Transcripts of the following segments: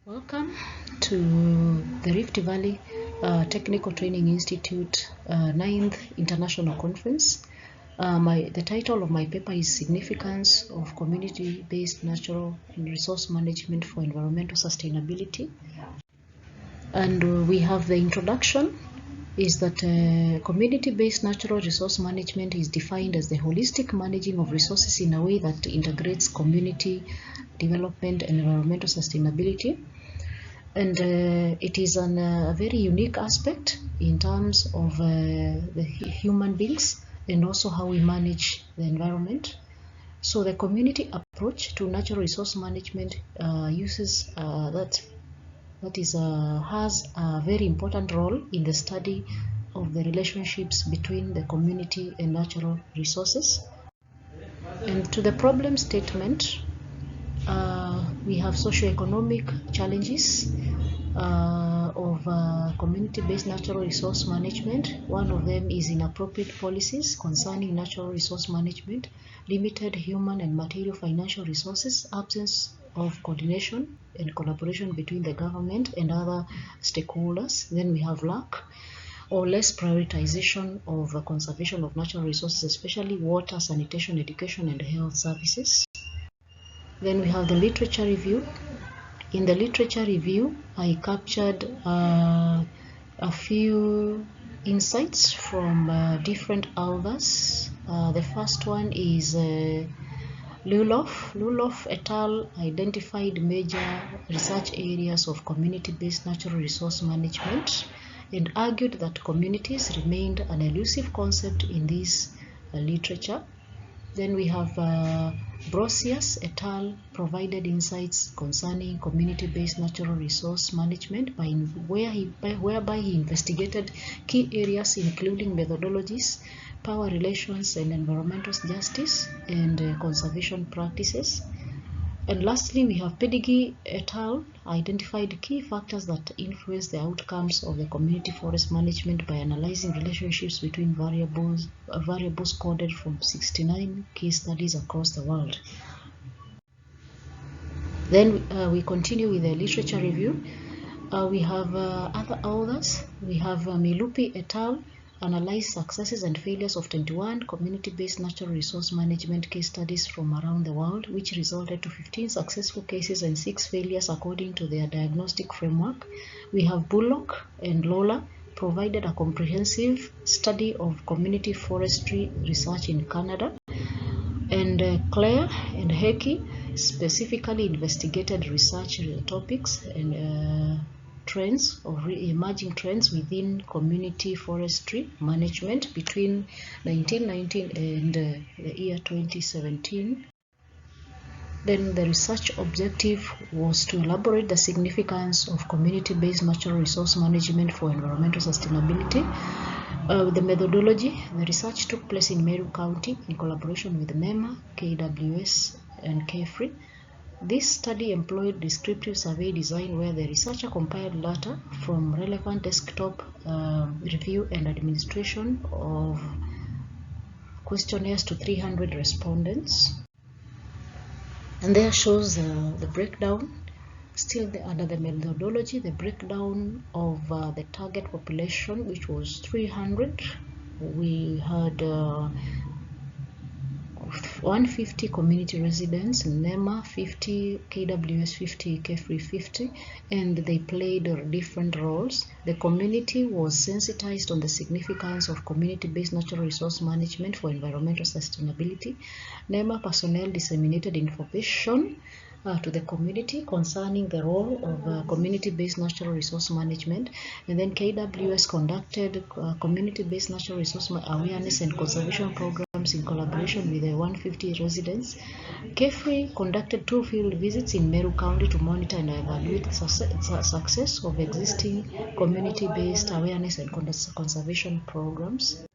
Welcome to the Rvtti Technical Training Institute 9th International Conference. The title of my paper is Significance of Community-Based Natural Resource Management for Environmental Sustainability. And we have the introduction is that community-based natural resource management is defined as the holistic managing of resources in a way that integrates community development and environmental sustainability. And it is a very unique aspect in terms of the human beings and also how we manage the environment. So the community approach to natural resource management has a very important role in the study of the relationships between the community and natural resources. And to the problem statement, we have socioeconomic challenges of community-based natural resource management. One of them is inappropriate policies concerning natural resource management, limited human and material financial resources, absence of coordination and collaboration between the government and other stakeholders. Then we have lack or less prioritization of conservation of natural resources, especially water, sanitation, education, and health services. Then we have the literature review. In the literature review, I captured a few insights from different authors. The first one is Luloff et al. Identified major research areas of community-based natural resource management and argued that communities remained an elusive concept in this literature. Then we have Brosius et al. Provided insights concerning community-based natural resource management whereby he investigated key areas including methodologies, power relations, and environmental justice and conservation practices. And lastly, we have Pedigree et al. Identified key factors that influence the outcomes of the community forest management by analyzing relationships between variables coded from 69 case studies across the world. Then we continue with the literature review. We have other authors. We have Milupi et al. Analyzed successes and failures of 21 community-based natural resource management case studies from around the world, which resulted to 15 successful cases and 6 failures according to their diagnostic framework. We have Bullock and Lola provided a comprehensive study of community forestry research in Canada. And Claire and Hecky specifically investigated research topics and trends or emerging trends within community forestry management between 1919 and the year 2017. Then the research objective was to elaborate the significance of community-based natural resource management for environmental sustainability. The methodology, the research took place in Meru County in collaboration with MEMA, KWS, and KFRI. This study employed descriptive survey design where the researcher compiled data from relevant desktop review and administration of questionnaires to 300 respondents. And there shows the breakdown. Still under the methodology, the breakdown of the target population, which was 300. We had 150 community residents, NEMA 50, KWS 50, KFRI 50, and they played different roles. The community was sensitized on the significance of community-based natural resource management for environmental sustainability. NEMA personnel disseminated information to the community concerning the role of community-based natural resource management, and then KWS conducted community-based natural resource awareness and conservation programs in collaboration with the 150 residents. KFRI conducted 2 field visits in Meru County to monitor and evaluate the success of existing community-based awareness and conservation programs.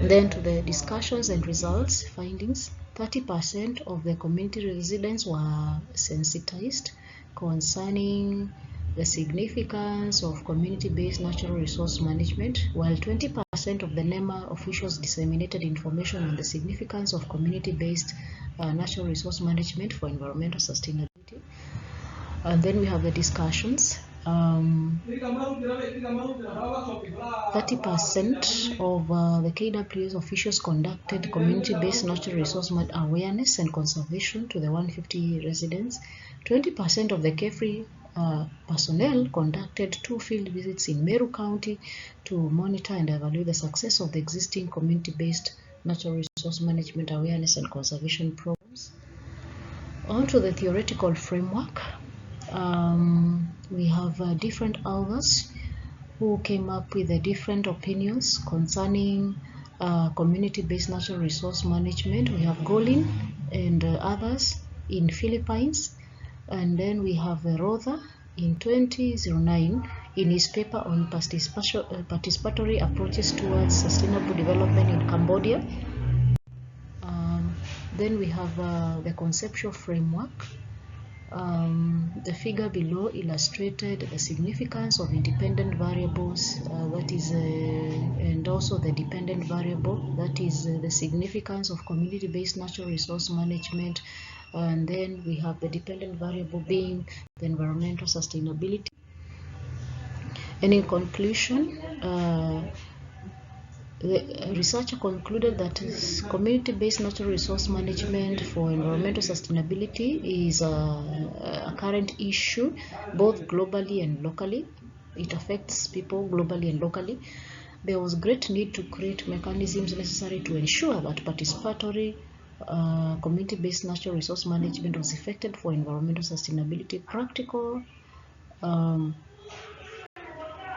Then to the discussions and results findings. 30% of the community residents were sensitized concerning the significance of community-based natural resource management, while 20% of the NEMA officials disseminated information on the significance of community-based natural resource management for environmental sustainability. And then we have the discussions. 30% of the KWS officials conducted community-based natural resource awareness and conservation to the 150 residents. 20% of the KEFRI personnel conducted 2 field visits in Meru County to monitor and evaluate the success of the existing community-based natural resource management awareness and conservation programs. On to the theoretical framework. We have different authors who came up with different opinions concerning community-based natural resource management. We have Golin and others in Philippines, and then we have Rvtti in 2009 in his paper on participatory approaches towards sustainable development in Cambodia. Then we have the conceptual framework. The figure below illustrated the significance of independent variables, and also the dependent variable, that is the significance of community-based natural resource management, and then we have the dependent variable being the environmental sustainability. And in conclusion, the researcher concluded that community-based natural resource management for environmental sustainability is a current issue, both globally and locally. It affects people globally and locally. There was great need to create mechanisms necessary to ensure that participatory community-based natural resource management was effected for environmental sustainability. Practical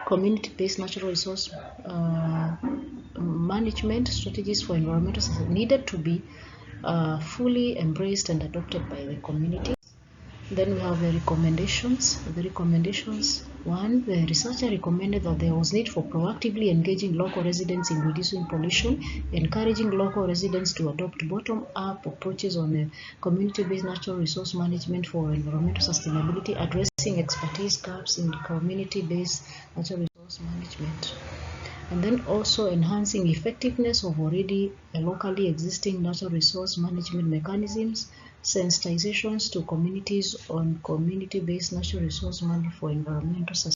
community-based natural resource management strategies for environmental sustainability needed to be fully embraced and adopted by the community. Then we have the recommendations. One, the researcher recommended that there was need for proactively engaging local residents in reducing pollution, encouraging local residents to adopt bottom-up approaches on community-based natural resource management for environmental sustainability, addressing expertise gaps in community-based natural resource management. And then also enhancing effectiveness of already locally existing natural resource management mechanisms, sensitizations to communities on community-based natural resource management for environmental sustainability.